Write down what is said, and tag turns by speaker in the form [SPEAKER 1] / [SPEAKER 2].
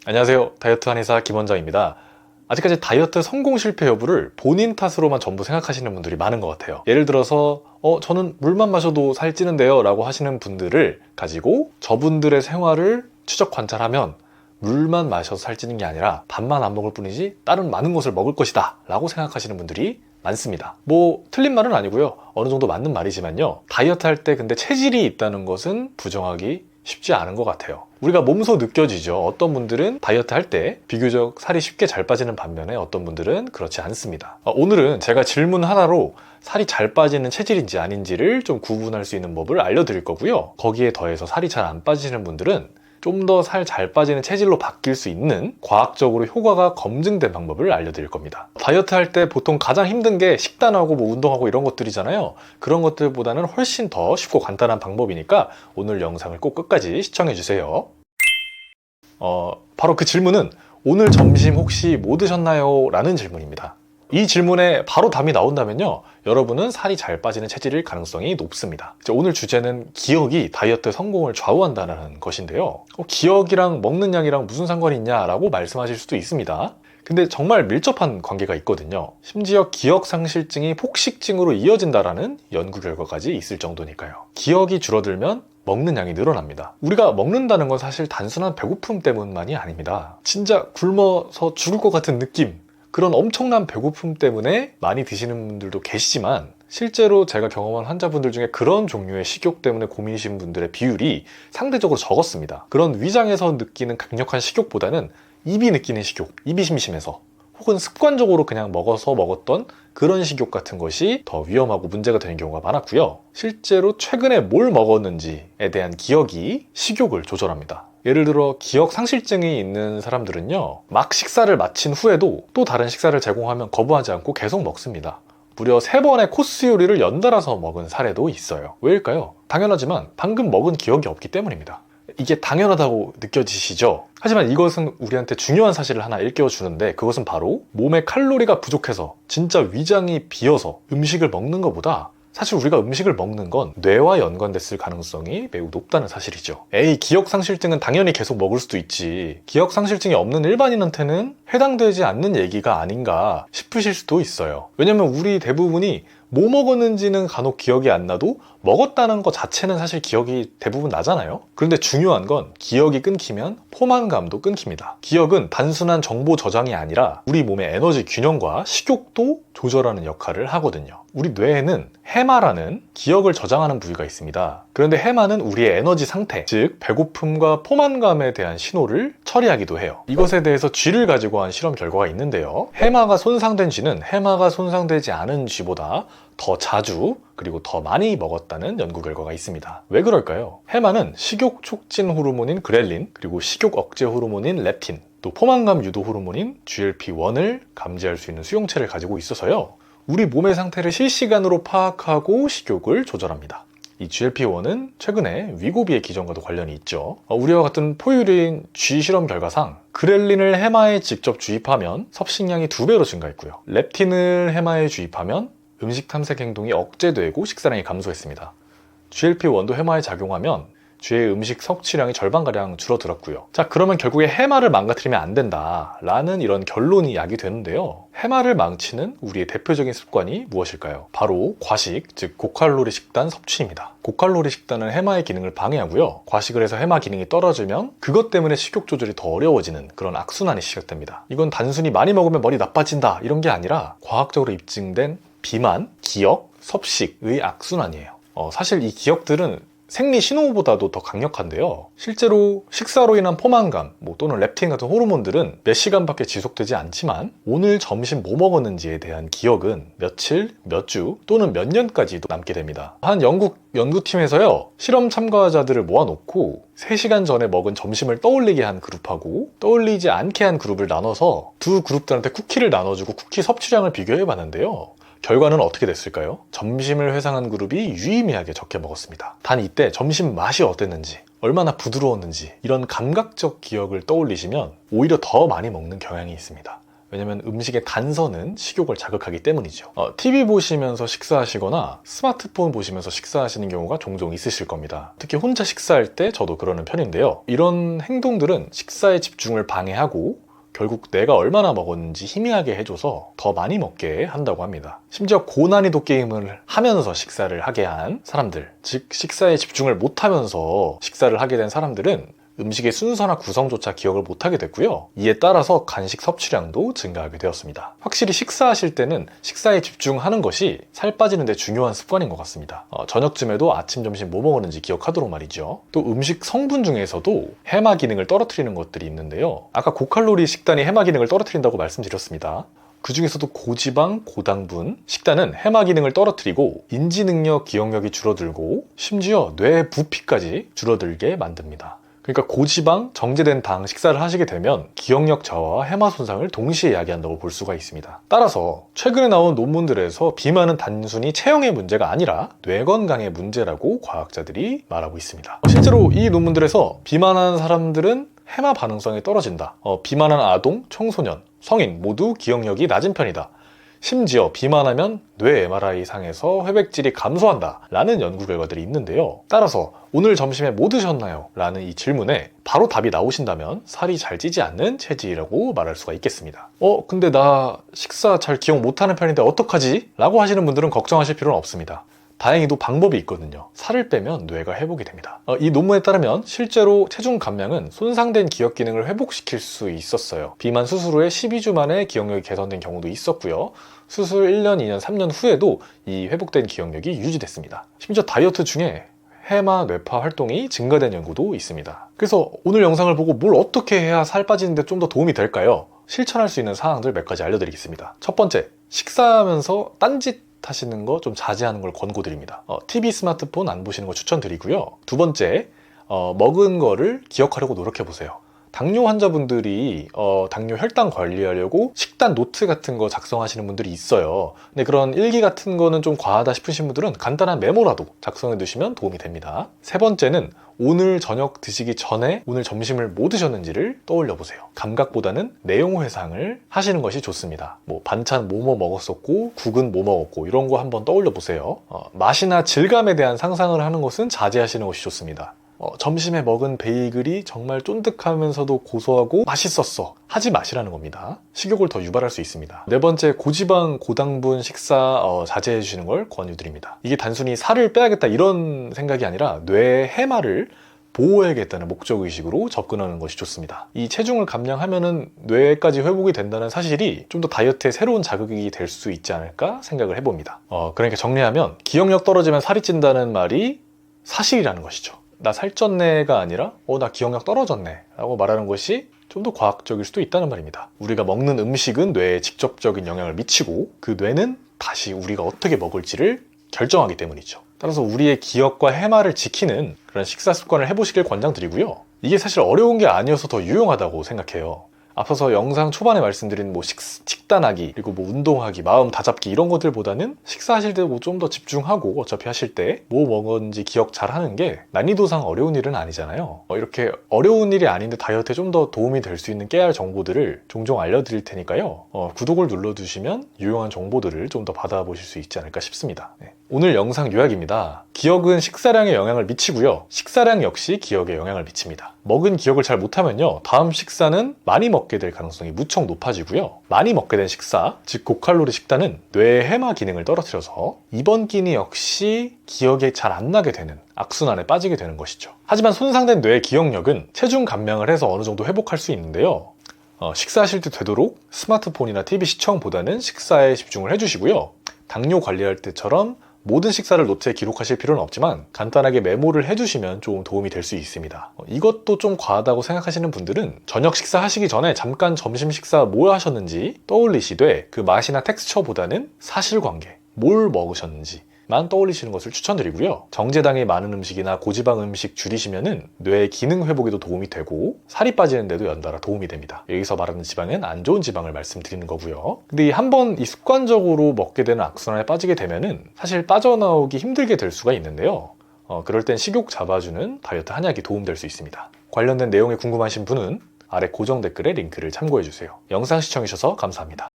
[SPEAKER 1] 안녕하세요. 다이어트 한의사 김원장입니다. 아직까지 다이어트 성공 실패 여부를 본인 탓으로만 전부 생각하시는 분들이 많은 것 같아요. 예를 들어서 저는 물만 마셔도 살찌는데요 라고 하시는 분들을 가지고 저분들의 생활을 추적 관찰하면 물만 마셔서 살찌는 게 아니라 밥만 안 먹을 뿐이지 다른 많은 것을 먹을 것이다 라고 생각하시는 분들이 많습니다. 뭐 틀린 말은 아니고요. 어느 정도 맞는 말이지만요. 다이어트 할 때 근데 체질이 있다는 것은 부정하기 쉽지 않은 것 같아요. 우리가 몸소 느껴지죠. 어떤 분들은 다이어트 할 때 비교적 살이 쉽게 잘 빠지는 반면에 어떤 분들은 그렇지 않습니다. 오늘은 제가 질문 하나로 살이 잘 빠지는 체질인지 아닌지를 좀 구분할 수 있는 법을 알려드릴 거고요. 거기에 더해서 살이 잘 안 빠지시는 분들은 좀 더 살 잘 빠지는 체질로 바뀔 수 있는 과학적으로 효과가 검증된 방법을 알려드릴 겁니다. 다이어트 할 때 보통 가장 힘든 게 식단하고 뭐 운동하고 이런 것들이잖아요. 그런 것들보다는 훨씬 더 쉽고 간단한 방법이니까 오늘 영상을 꼭 끝까지 시청해주세요. 바로 그 질문은 오늘 점심 혹시 뭐 드셨나요? 라는 질문입니다. 이 질문에 바로 답이 나온다면요, 여러분은 살이 잘 빠지는 체질일 가능성이 높습니다. 오늘 주제는 기억이 다이어트 성공을 좌우한다는 것인데요. 기억이랑 먹는 양이랑 무슨 상관이 있냐라고 말씀하실 수도 있습니다. 근데 정말 밀접한 관계가 있거든요. 심지어 기억 상실증이 폭식증으로 이어진다라는 연구 결과까지 있을 정도니까요. 기억이 줄어들면 먹는 양이 늘어납니다. 우리가 먹는다는 건 사실 단순한 배고픔 때문만이 아닙니다. 진짜 굶어서 죽을 것 같은 느낌, 그런 엄청난 배고픔 때문에 많이 드시는 분들도 계시지만 실제로 제가 경험한 환자분들 중에 그런 종류의 식욕 때문에 고민이신 분들의 비율이 상대적으로 적었습니다. 그런 위장에서 느끼는 강력한 식욕보다는 입이 느끼는 식욕, 입이 심심해서 혹은 습관적으로 그냥 먹어서 먹었던 그런 식욕 같은 것이 더 위험하고 문제가 되는 경우가 많았고요. 실제로 최근에 뭘 먹었는지에 대한 기억이 식욕을 조절합니다. 예를 들어 기억 상실증이 있는 사람들은요, 막 식사를 마친 후에도 또 다른 식사를 제공하면 거부하지 않고 계속 먹습니다. 무려 3번의 코스 요리를 연달아서 먹은 사례도 있어요. 왜일까요? 당연하지만 방금 먹은 기억이 없기 때문입니다. 이게 당연하다고 느껴지시죠? 하지만 이것은 우리한테 중요한 사실을 하나 일깨워 주는데, 그것은 바로 몸에 칼로리가 부족해서 진짜 위장이 비어서 음식을 먹는 것보다 사실 우리가 음식을 먹는 건 뇌와 연관됐을 가능성이 매우 높다는 사실이죠. 기억 상실증은 당연히 계속 먹을 수도 있지, 기억 상실증이 없는 일반인한테는 해당되지 않는 얘기가 아닌가 싶으실 수도 있어요. 왜냐면 우리 대부분이 뭐 먹었는지는 간혹 기억이 안 나도 먹었다는 것 자체는 사실 기억이 대부분 나잖아요. 그런데 중요한 건 기억이 끊기면 포만감도 끊깁니다. 기억은 단순한 정보 저장이 아니라 우리 몸의 에너지 균형과 식욕도 조절하는 역할을 하거든요. 우리 뇌에는 해마라는 기억을 저장하는 부위가 있습니다. 그런데 해마는 우리의 에너지 상태, 즉 배고픔과 포만감에 대한 신호를 처리하기도 해요. 이것에 대해서 쥐를 가지고 한 실험 결과가 있는데요, 해마가 손상된 쥐는 해마가 손상되지 않은 쥐보다 더 자주 그리고 더 많이 먹었다는 연구 결과가 있습니다. 왜 그럴까요? 해마는 식욕 촉진 호르몬인 그렐린, 그리고 식욕 억제 호르몬인 렙틴, 또 포만감 유도 호르몬인 GLP-1을 감지할 수 있는 수용체를 가지고 있어서요, 우리 몸의 상태를 실시간으로 파악하고 식욕을 조절합니다. 이 GLP-1은 최근에 위고비의 기전과도 관련이 있죠. 우리와 같은 포유류인 쥐 실험 결과상 그렐린을 해마에 직접 주입하면 섭식량이 2배로 증가했고요, 렙틴을 해마에 주입하면 음식 탐색 행동이 억제되고 식사량이 감소했습니다. GLP-1도 해마에 작용하면 쥐의 음식 섭취량이 절반가량 줄어들었고요. 자, 그러면 결국에 해마를 망가뜨리면 안 된다라는 이런 결론이 야기되는데요, 해마를 망치는 우리의 대표적인 습관이 무엇일까요? 바로 과식, 즉 고칼로리 식단 섭취입니다. 고칼로리 식단은 해마의 기능을 방해하고요, 과식을 해서 해마 기능이 떨어지면 그것 때문에 식욕 조절이 더 어려워지는 그런 악순환이 시작됩니다. 이건 단순히 많이 먹으면 머리 나빠진다 이런 게 아니라 과학적으로 입증된 비만, 기억, 섭식의 악순환이에요. 사실 이 기억들은 생리 신호보다도 더 강력한데요, 실제로 식사로 인한 포만감 또는 렙틴 같은 호르몬들은 몇 시간밖에 지속되지 않지만 오늘 점심 뭐 먹었는지에 대한 기억은 며칠, 몇 주 또는 몇 년까지도 남게 됩니다. 한 영국 연구팀에서요, 실험 참가자들을 모아놓고 3시간 전에 먹은 점심을 떠올리게 한 그룹하고 떠올리지 않게 한 그룹을 나눠서 두 그룹들한테 쿠키를 나눠주고 쿠키 섭취량을 비교해 봤는데요, 결과는 어떻게 됐을까요? 점심을 회상한 그룹이 유의미하게 적게 먹었습니다. 단 이때 점심 맛이 어땠는지, 얼마나 부드러웠는지 이런 감각적 기억을 떠올리시면 오히려 더 많이 먹는 경향이 있습니다. 왜냐면 음식의 단서는 식욕을 자극하기 때문이죠. TV 보시면서 식사하시거나 스마트폰 보시면서 식사하시는 경우가 종종 있으실 겁니다. 특히 혼자 식사할 때 저도 그러는 편인데요. 이런 행동들은 식사의 집중을 방해하고 결국 내가 얼마나 먹었는지 희미하게 해줘서 더 많이 먹게 한다고 합니다. 심지어 고난이도 게임을 하면서 식사를 하게 한 사람들, 즉 식사에 집중을 못하면서 식사를 하게 된 사람들은 음식의 순서나 구성조차 기억을 못하게 됐고요. 이에 따라서 간식 섭취량도 증가하게 되었습니다. 확실히 식사하실 때는 식사에 집중하는 것이 살 빠지는 데 중요한 습관인 것 같습니다. 저녁쯤에도 아침, 점심 뭐 먹었는지 기억하도록 말이죠. 또 음식 성분 중에서도 해마 기능을 떨어뜨리는 것들이 있는데요. 아까 고칼로리 식단이 해마 기능을 떨어뜨린다고 말씀드렸습니다. 그 중에서도 고지방, 고당분 식단은 해마 기능을 떨어뜨리고 인지 능력, 기억력이 줄어들고 심지어 뇌 부피까지 줄어들게 만듭니다. 그러니까 고지방, 정제된 당 식사를 하시게 되면 기억력 저하와 해마 손상을 동시에 야기한다고 볼 수가 있습니다. 따라서 최근에 나온 논문들에서 비만은 단순히 체형의 문제가 아니라 뇌 건강의 문제라고 과학자들이 말하고 있습니다. 실제로 이 논문들에서 비만한 사람들은 해마 반응성이 떨어진다. 비만한 아동, 청소년, 성인 모두 기억력이 낮은 편이다. 심지어 비만하면 뇌 MRI 상에서 회백질이 감소한다 라는 연구 결과들이 있는데요. 따라서 오늘 점심에 뭐 드셨나요? 라는 이 질문에 바로 답이 나오신다면 살이 잘 찌지 않는 체질이라고 말할 수가 있겠습니다. 근데 나 식사 잘 기억 못하는 편인데 어떡하지? 라고 하시는 분들은 걱정하실 필요는 없습니다. 다행히도 방법이 있거든요. 살을 빼면 뇌가 회복이 됩니다. 이 논문에 따르면 실제로 체중 감량은 손상된 기억 기능을 회복시킬 수 있었어요. 비만 수술 후에 12주 만에 기억력이 개선된 경우도 있었고요. 수술 1년, 2년, 3년 후에도 이 회복된 기억력이 유지됐습니다. 심지어 다이어트 중에 해마, 뇌파 활동이 증가된 연구도 있습니다. 그래서 오늘 영상을 보고 뭘 어떻게 해야 살 빠지는데 좀 더 도움이 될까요? 실천할 수 있는 사항들 몇 가지 알려드리겠습니다. 첫 번째, 식사하면서 딴짓 하시는 거 좀 자제하는 걸 권고드립니다. TV, 스마트폰 안 보시는 거 추천드리고요. 두 번째, 먹은 거를 기억하려고 노력해보세요. 당뇨 환자분들이 당뇨 혈당 관리하려고 식단 노트 같은 거 작성하시는 분들이 있어요. 근데 그런 일기 같은 거는 좀 과하다 싶으신 분들은 간단한 메모라도 작성해 두시면 도움이 됩니다. 세 번째는 오늘 저녁 드시기 전에 오늘 점심을 뭐 드셨는지를 떠올려 보세요. 감각보다는 내용 회상을 하시는 것이 좋습니다. 뭐 반찬 뭐뭐 먹었었고 국은 뭐 먹었고 이런 거 한번 떠올려 보세요. 맛이나 질감에 대한 상상을 하는 것은 자제하시는 것이 좋습니다. 점심에 먹은 베이글이 정말 쫀득하면서도 고소하고 맛있었어 하지 마시라는 겁니다. 식욕을 더 유발할 수 있습니다. 네 번째, 고지방, 고당분 식사 자제해 주시는 걸 권유드립니다. 이게 단순히 살을 빼야겠다 이런 생각이 아니라 뇌의 해마를 보호해야겠다는 목적의식으로 접근하는 것이 좋습니다. 이 체중을 감량하면은 뇌까지 회복이 된다는 사실이 좀 더 다이어트의 새로운 자극이 될 수 있지 않을까 생각을 해봅니다. 그러니까 정리하면 기억력 떨어지면 살이 찐다는 말이 사실이라는 것이죠. 나 살쪘네가 아니라 나 기억력 떨어졌네 라고 말하는 것이 좀 더 과학적일 수도 있다는 말입니다. 우리가 먹는 음식은 뇌에 직접적인 영향을 미치고 그 뇌는 다시 우리가 어떻게 먹을지를 결정하기 때문이죠. 따라서 우리의 기억과 해마를 지키는 그런 식사 습관을 해보시길 권장드리고요. 이게 사실 어려운 게 아니어서 더 유용하다고 생각해요. 앞서서 영상 초반에 말씀드린 식단하기, 그리고 운동하기, 마음 다잡기 이런 것들보다는 식사하실 때 좀 더 집중하고 어차피 하실 때 뭐 먹었는지 기억 잘 하는 게 난이도상 어려운 일은 아니잖아요. 이렇게 어려운 일이 아닌데 다이어트에 좀 더 도움이 될 수 있는 깨알 정보들을 종종 알려드릴 테니까요. 구독을 눌러주시면 유용한 정보들을 좀 더 받아보실 수 있지 않을까 싶습니다. 네. 오늘 영상 요약입니다. 기억은 식사량에 영향을 미치고요. 식사량 역시 기억에 영향을 미칩니다. 먹은 기억을 잘 못하면요. 다음 식사는 많이 먹게 될 가능성이 무척 높아지고요. 많이 먹게 된 식사, 즉 고칼로리 식단은 뇌의 해마 기능을 떨어뜨려서 이번 끼니 역시 기억에 잘 안 나게 되는 악순환에 빠지게 되는 것이죠. 하지만 손상된 뇌의 기억력은 체중 감량을 해서 어느 정도 회복할 수 있는데요. 식사하실 때 되도록 스마트폰이나 TV 시청보다는 식사에 집중을 해주시고요. 당뇨 관리할 때처럼 모든 식사를 노트에 기록하실 필요는 없지만 간단하게 메모를 해주시면 좀 도움이 될 수 있습니다. 이것도 좀 과하다고 생각하시는 분들은 저녁 식사하시기 전에 잠깐 점심 식사 뭘 하셨는지 떠올리시되 그 맛이나 텍스처보다는 사실관계, 뭘 먹으셨는지 만 떠올리시는 것을 추천드리고요. 정제당이 많은 음식이나 고지방 음식 줄이시면은 뇌의 기능 회복에도 도움이 되고 살이 빠지는 데도 연달아 도움이 됩니다. 여기서 말하는 지방은 안 좋은 지방을 말씀드리는 거고요. 근데 한번 이 습관적으로 먹게 되는 악순환에 빠지게 되면은 사실 빠져나오기 힘들게 될 수가 있는데요. 그럴 땐 식욕 잡아주는 다이어트 한약이 도움될 수 있습니다. 관련된 내용이 궁금하신 분은 아래 고정 댓글에 링크를 참고해주세요. 영상 시청해주셔서 감사합니다.